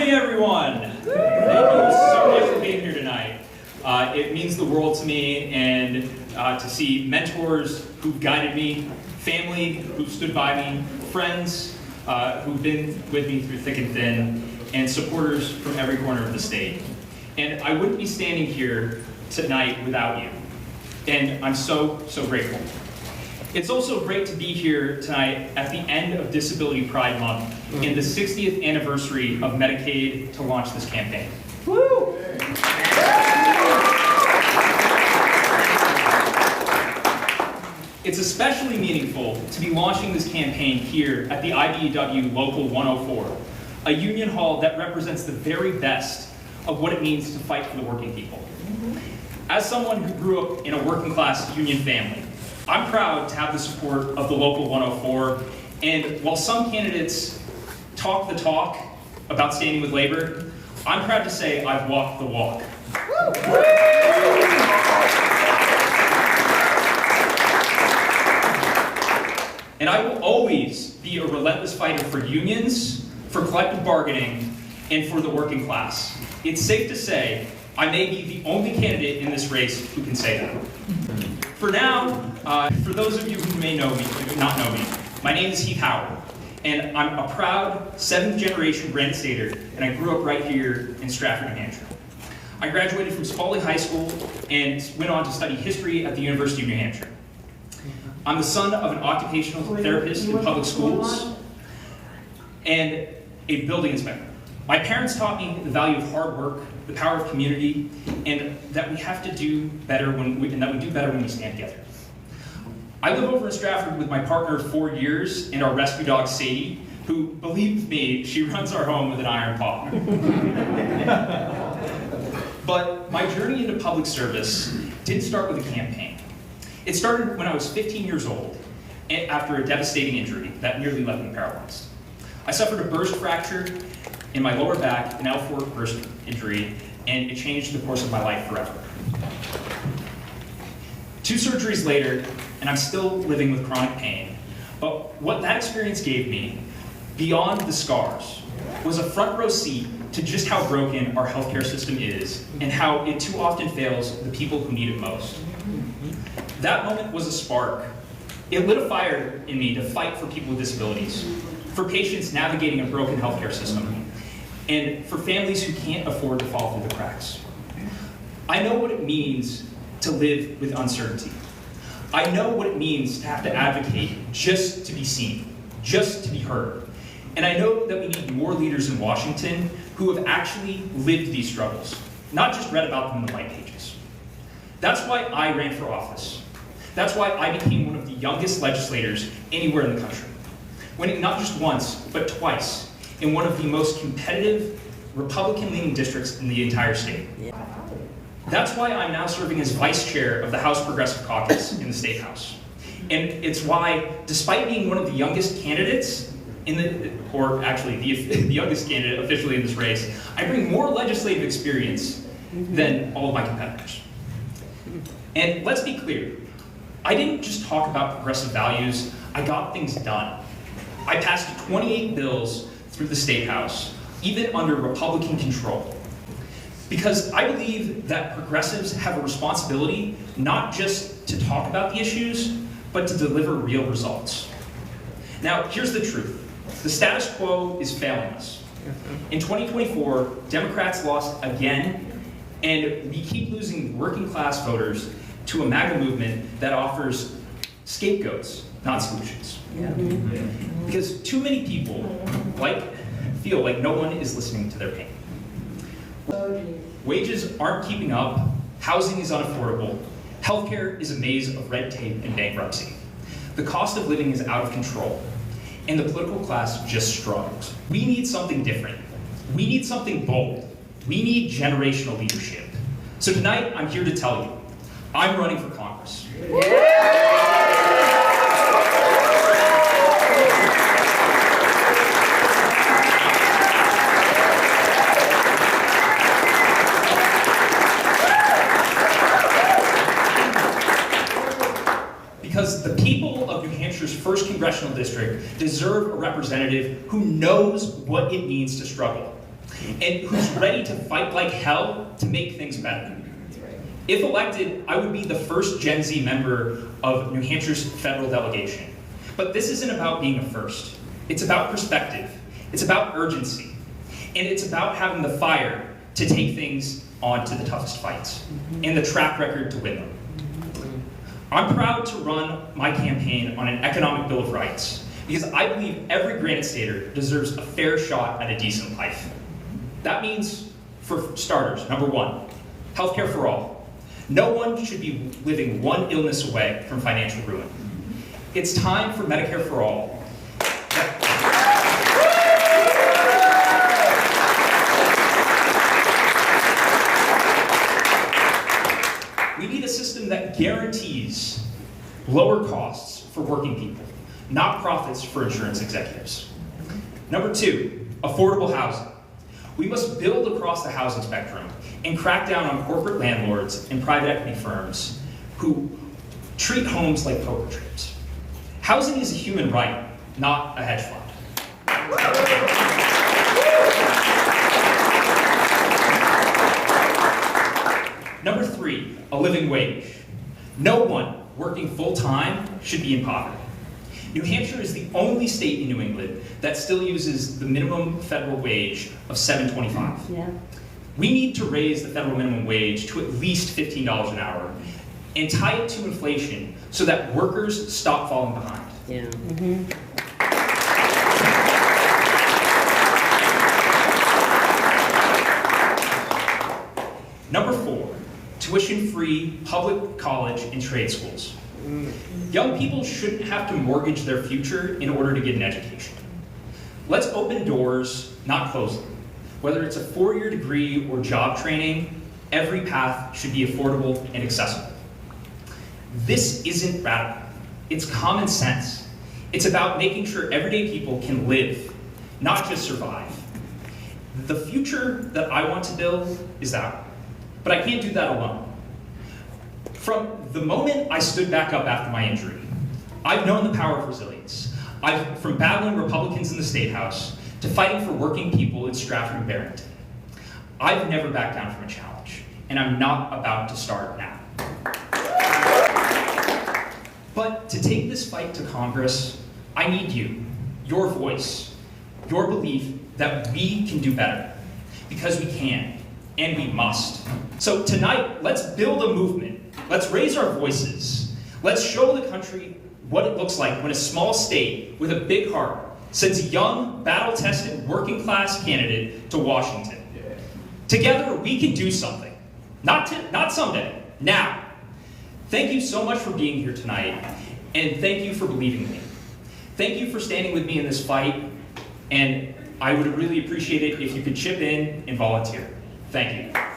evening, everyone. Thank you so much for being here tonight. It means the world to me, and to see mentors who've guided me, family who've stood by me, friends who've been with me through thick and thin, and supporters from every corner of the state. And I wouldn't be standing here tonight without you. And I'm so grateful. It's also great to be here tonight at the end of Disability Pride Month and the 60th anniversary of Medicaid to launch this campaign. Woo! It's especially meaningful to be launching this campaign here at the IBEW Local 104, a union hall that represents the very best of what it means to fight for the working people. As someone who grew up in a working class union family, I'm proud to have the support of the Local 104, and while some candidates talk the talk about standing with labor, I'm proud to say I've walked the walk. And I will always be a relentless fighter for unions, for collective bargaining, and for the working class. It's safe to say I may be the only candidate in this race who can say that. For now, for those of you who may know me, who not know me, my name is Heath Howard, and I'm a proud 7th generation Granite Stater, and I grew up right here in Stratford, New Hampshire. I graduated from Spalding High School and went on to study history at the University of New Hampshire. I'm the son of an occupational therapist in public schools and a building inspector. My parents taught me the value of hard work, the power of community, and that we have to do better when we do better when we stand together. I live over in Stratford with my partner of 4 years and our rescue dog Sadie, who, believe me, she runs our home with an iron paw. But my journey into public service didn't start with a campaign. It started when I was 15 years old, after a devastating injury that nearly left me paralyzed. I suffered a burst fracture in my lower back, an L4 burst injury, and it changed the course of my life forever. 2 surgeries later, and I'm still living with chronic pain, but what that experience gave me, beyond the scars, was a front row seat to just how broken our healthcare system is and how it too often fails the people who need it most. That moment was a spark. It lit a fire in me to fight for people with disabilities, for patients navigating a broken healthcare system, and for families who can't afford to fall through the cracks. I know what it means to live with uncertainty. I know what it means to have to advocate just to be seen, just to be heard. And I know that we need more leaders in Washington who have actually lived these struggles, not just read about them in the white pages. That's why I ran for office. That's why I became one of the youngest legislators anywhere in the country, winning not just once, but twice in one of the most competitive Republican-leaning districts in the entire state. That's why I'm now serving as vice chair of the House Progressive Caucus in the State House. And it's why, despite being one of the youngest candidates the youngest candidate officially in this race, I bring more legislative experience than all of my competitors. And let's be clear, I didn't just talk about progressive values, I got things done. I passed 28 bills through the State House, even under Republican control. Because I believe that progressives have a responsibility not just to talk about the issues, but to deliver real results. Now, here's the truth. The status quo is failing us. In 2024, Democrats lost again, and we keep losing working class voters to a MAGA movement that offers scapegoats, not solutions. Because too many people feel like no one is listening to their pain. Wages aren't keeping up, housing is unaffordable, healthcare is a maze of red tape and bankruptcy. The cost of living is out of control, and the political class just struggles. We need something different. We need something bold. We need generational leadership. So tonight, I'm here to tell you, I'm running for Congress. Because the people of New Hampshire's 1st Congressional District deserve a representative who knows what it means to struggle. and who's ready to fight like hell to make things better. If elected, I would be the first Gen Z member of New Hampshire's federal delegation. But this isn't about being a first. It's about perspective. It's about urgency. And it's about having the fire to take things on to the toughest fights and the track record to win them. I'm proud to run my campaign on an economic bill of rights because I believe every Granite Stater deserves a fair shot at a decent life. That means, for starters, number one, healthcare for all. No one should be living one illness away from financial ruin. It's time for Medicare for all. We need a system that guarantees lower costs for working people, not profits for insurance executives. Number two, affordable housing. We must build across the housing spectrum and crack down on corporate landlords and private equity firms who treat homes like poker chips. Housing is a human right, not a hedge fund. Number three, a living wage. No one working full-time should be in poverty. New Hampshire is the only state in New England that still uses the minimum federal wage of $7.25. Yeah. We need to raise the federal minimum wage to at least $15 an hour and tie it to inflation so that workers stop falling behind. Yeah. Number four, tuition-free public college and trade schools. Young people shouldn't have to mortgage their future in order to get an education. Let's open doors, not close them. Whether it's a 4-year degree or job training, every path should be affordable and accessible. This isn't radical. It's common sense. It's about making sure everyday people can live, not just survive. The future that I want to build is that one. But I can't do that alone. From the moment I stood back up after my injury, I've known the power of resilience. From battling Republicans in the State House to fighting for working people in Stratford and Barrington. I've never backed down from a challenge, and I'm not about to start now. But to take this fight to Congress, I need you, your voice, your belief that we can do better, because we can, and we must. So tonight, let's build a movement. Let's raise our voices. Let's show the country what it looks like when a small state with a big heart sends a young, battle-tested, working-class candidate to Washington. Together, we can do something. Not someday, now. Thank you so much for being here tonight, and thank you for believing me. Thank you for standing with me in this fight, and I would really appreciate it if you could chip in and volunteer. Thank you.